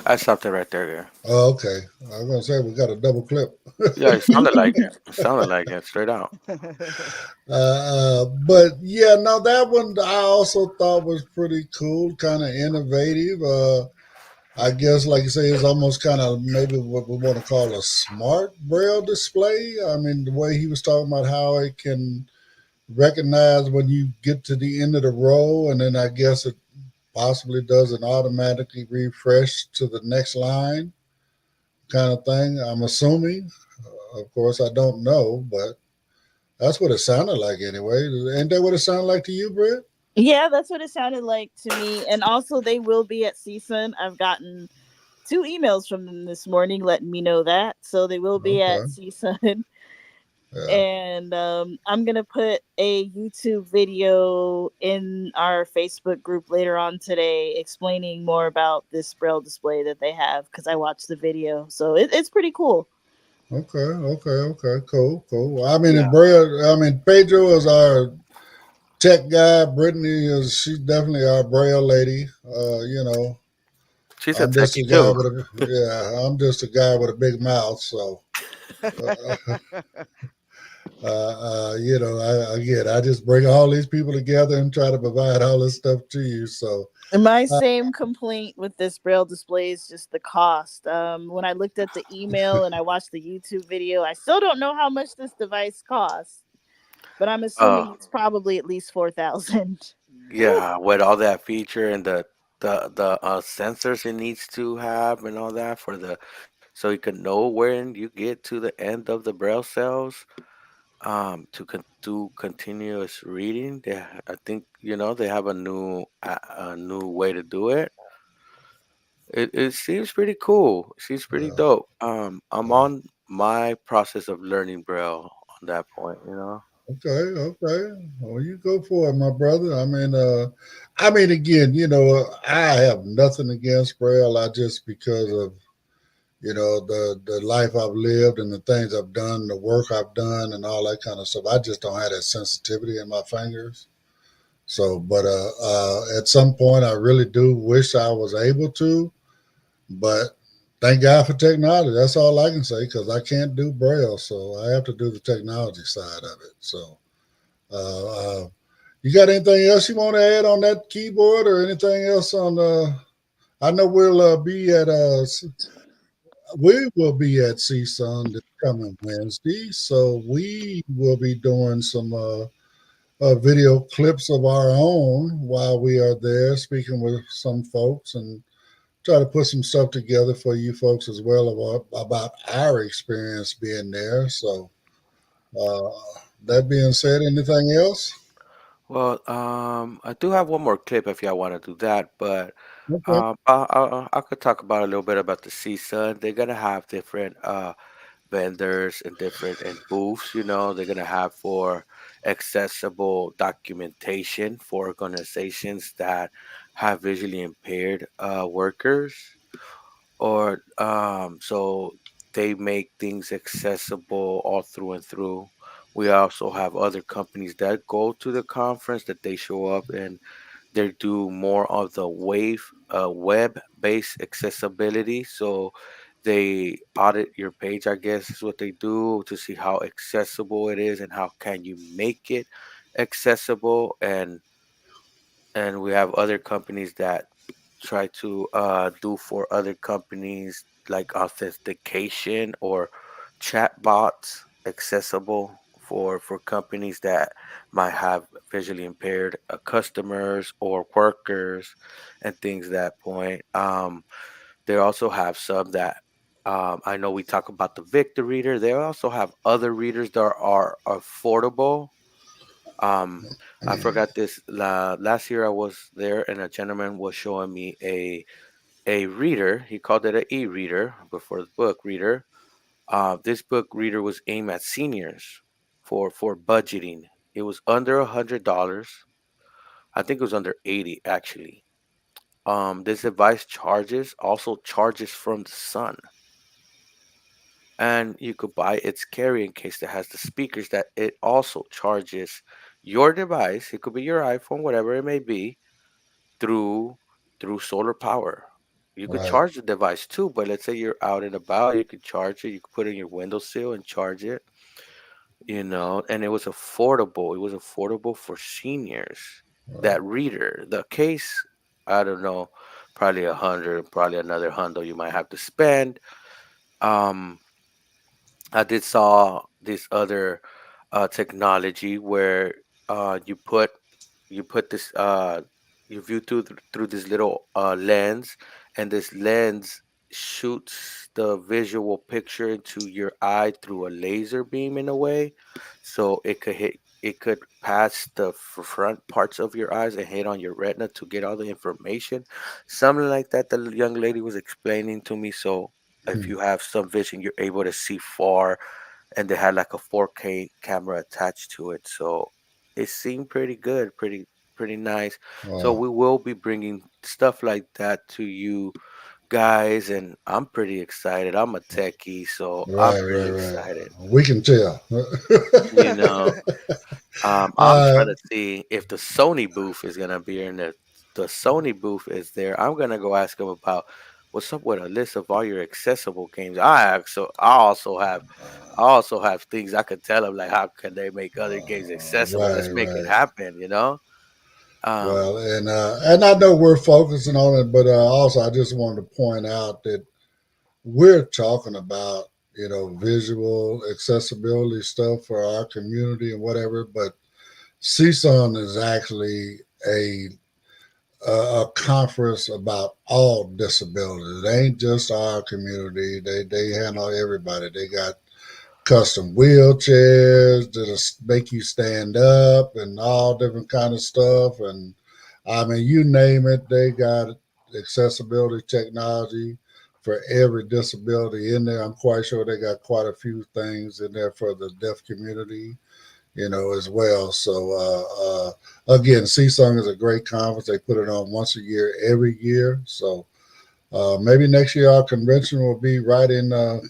I stopped it right there. Yeah. Oh, okay. I was gonna say we got a double clip. Yeah, it sounded like it. It sounded like it straight out. But yeah, no, that one I also thought was pretty cool, kind of innovative. I guess, like you say, it's almost kind of maybe what we want to call a smart Braille display. I mean, the way he was talking about how it can recognize when you get to the end of the row, and then I guess it possibly does an automatically refresh to the next line kind of thing. I'm assuming. Of course, I don't know, but that's what it sounded like anyway. Ain't that what it sounded like to you, Britt? Yeah, that's what it sounded like to me. And also, they will be at CSUN. I've gotten 2 emails from them this morning letting me know that. So they will be at CSUN. Yeah. And I'm going to put a YouTube video in our Facebook group later on today explaining more about this Braille display that they have, because I watched the video. So it's pretty cool. Okay. Cool. I mean, Pedro is our tech guy. Brittany she's definitely our Braille lady. She's I'm a just a techie guy too. I'm just a guy with a big mouth. So, I just bring all these people together and try to provide all this stuff to you. So, my same complaint with this Braille display is just the cost. When I looked at the email and I watched the YouTube video, I still don't know how much this device costs, but I'm assuming it's probably at least $4,000. Yeah, with all that feature and the sensors it needs to have and all that so you can know when you get to the end of the Braille cells, to do continuous reading. I think they have a new way to do it. It seems pretty cool. It seems pretty dope. I'm on my process of learning Braille on that point. Okay. Well, you go for it, my brother. I mean, again, I have nothing against Braille. I just because of the life I've lived and the things I've done, the work I've done, and all that kind of stuff. I just don't have that sensitivity in my fingers. So, but at some point, I really do wish I was able to. But thank God for technology. That's all I can say, because I can't do Braille, so I have to do the technology side of it. So, you got anything else you want to add on that keyboard, or anything else on? I know we will be at CSUN this coming Wednesday, so we will be doing some video clips of our own while we are there, speaking with some folks and try to put some stuff together for you folks as well about our experience being there. So, uh, that being said, anything else? Well, I do have one more clip if y'all want to do that, but Okay. I could talk about a little bit about the CSUN. They're gonna have different vendors and different and booths. They're gonna have for accessible documentation for organizations that have visually impaired workers, or so they make things accessible all through and through. We also have other companies that go to the conference that they show up and they do more of the web-based accessibility. So they audit your page, I guess is what they do, to see how accessible it is and how can you make it accessible. And we have other companies that try to do for other companies like authentication or chat bots accessible for companies that might have visually impaired customers or workers and things that point. They also have some that I know we talk about the Victor reader. They also have other readers that are affordable. um, I forgot this. Last year I was there, and a gentleman was showing me a reader. He called it an e-reader before the book reader. This book reader was aimed at seniors for budgeting. It was under $100. I think it was under 80 actually. This device also charges from the sun, and you could buy its carrying case that has the speakers that it also charges your device. It could be your iPhone, whatever it may be, through through solar power. You could Right. charge the device too, but let's say you're out and about, you could charge it. You could put it in your windowsill and charge it. And it was affordable. It was affordable for seniors. That reader, the case, I don't know, probably 100, probably another 100 you might have to spend. Um, I did saw this other technology where you put this you view through this little lens, and this lens shoots the visual picture into your eye through a laser beam in a way, so it could pass the front parts of your eyes and hit on your retina to get all the information, something like that the young lady was explaining to me. So if you have some vision, you're able to see far, and they had like a 4K camera attached to it. So it seemed pretty good, pretty nice. So Wow. we will be bringing stuff like that to you guys, and I'm pretty excited. I'm a techie, so I'm Right, pretty right, right. excited. We can tell. You know, I'm trying uh, to see if the Sony booth is gonna be in there. The Sony booth is there. I'm gonna go ask them about what's up with a list of all your accessible games. I also have things I could tell them, like how can they make other games accessible? Let's right, make it right. happen. Well, Um, and I know we're focusing on it, but also I just wanted to point out that we're talking about visual accessibility stuff for our community and whatever, but CSUN is actually a a conference about all disabilities. It ain't just our community. They handle everybody. They got custom wheelchairs that'll make you stand up and all different kind of stuff. And I mean, you name it, they got accessibility technology for every disability in there. I'm quite sure they got quite a few things in there for the deaf community, as well. So again, CSUN is a great conference. They put it on once a year, every year. So maybe next year our convention will be right in a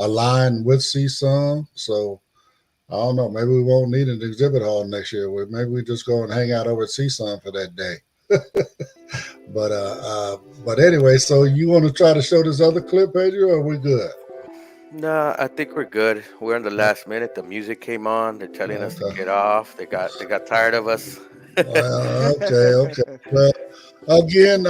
line with CSUN. So I don't know. Maybe we won't need an exhibit hall next year. Maybe we just go and hang out over at CSUN for that day. But anyway, so you want to try to show this other clip, Pedro, or are we good? no, I think we're good. We're in the last minute. The music came on. They're telling us to Okay. get off. They got tired of us. Okay. Okay. Well, again,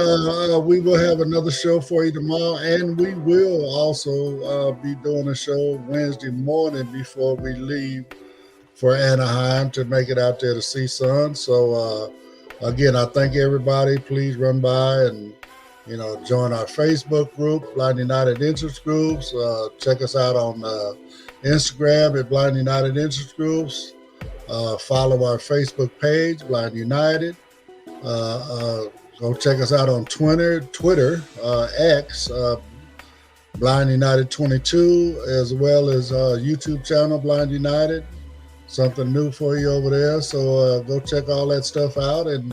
we will have another show for you tomorrow, and we will also be doing a show Wednesday morning before we leave for Anaheim to make it out there to see Sun. So, again, I thank everybody. Please run by and join our Facebook group, Blind United Interest Groups. Check us out on Instagram at Blind United Interest Groups. Follow our Facebook page, Blind United. Go check us out on Twitter, X, Blind United 22, as well as YouTube channel, Blind United. Something new for you over there. So go check all that stuff out. And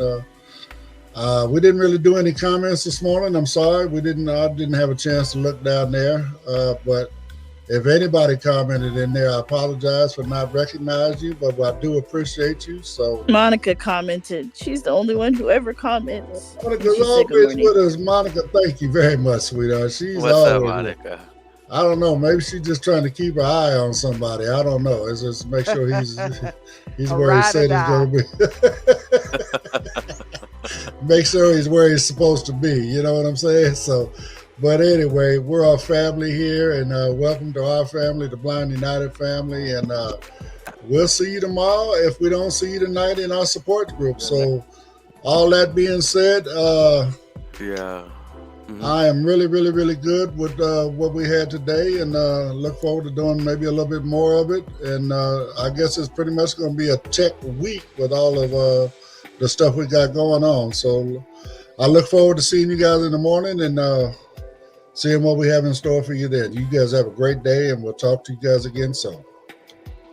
we didn't really do any comments this morning. I'm sorry. I didn't have a chance to look down there. But if anybody commented in there, I apologize for not recognizing you, but I do appreciate you. So Monica commented. She's the only one who ever comments. Monica's always with us. Monica, thank you very much, sweetheart. She's What's always up, Monica? I don't know. Maybe she's just trying to keep her eye on somebody. I don't know. It's just make sure he's where he said he's going to be. Make sure he's where he's supposed to be. You know what I'm saying? So, but anyway, we're our family here, and welcome to our family, the Blind United family, and we'll see you tomorrow if we don't see you tonight in our support group. So, all that being said, I am really, really, really good with what we had today, and look forward to doing maybe a little bit more of it. And I guess it's pretty much going to be a tech week with all of the stuff we got going on. So I look forward to seeing you guys in the morning and seeing what we have in store for you then. You guys have a great day, and we'll talk to you guys again soon.